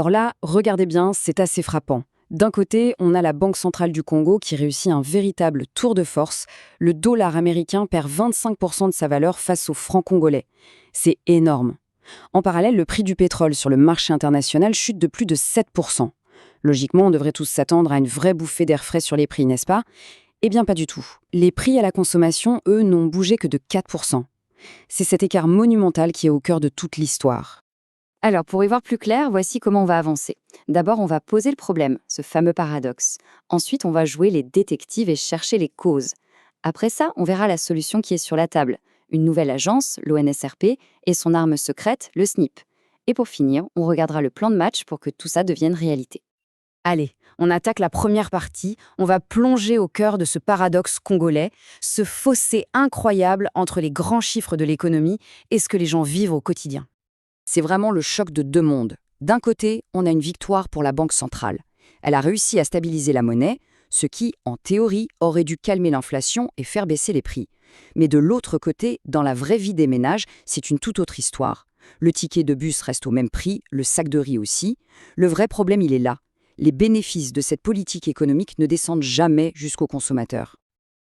Alors là, regardez bien, c'est assez frappant. D'un côté, on a la Banque centrale du Congo qui réussit un véritable tour de force. Le dollar américain perd 25% de sa valeur face au franc congolais. C'est énorme. En parallèle, le prix du pétrole sur le marché international chute de plus de 7%. Logiquement, on devrait tous s'attendre à une vraie bouffée d'air frais sur les prix, n'est-ce pas? Eh bien, pas du tout. Les prix à la consommation, eux, n'ont bougé que de 4%. C'est cet écart monumental qui est au cœur de toute l'histoire. Alors, pour y voir plus clair, voici comment on va avancer. D'abord, on va poser le problème, ce fameux paradoxe. Ensuite, on va jouer les détectives et chercher les causes. Après ça, on verra la solution qui est sur la table. Une nouvelle agence, l'ONSRP, et son arme secrète, le SNIP. Et pour finir, on regardera le plan de match pour que tout ça devienne réalité. Allez, on attaque la première partie, on va plonger au cœur de ce paradoxe congolais, ce fossé incroyable entre les grands chiffres de l'économie et ce que les gens vivent au quotidien. C'est vraiment le choc de deux mondes. D'un côté, on a une victoire pour la Banque centrale. Elle a réussi à stabiliser la monnaie, ce qui, en théorie, aurait dû calmer l'inflation et faire baisser les prix. Mais de l'autre côté, dans la vraie vie des ménages, c'est une toute autre histoire. Le ticket de bus reste au même prix, le sac de riz aussi. Le vrai problème, il est là. Les bénéfices de cette politique économique ne descendent jamais jusqu'aux consommateurs.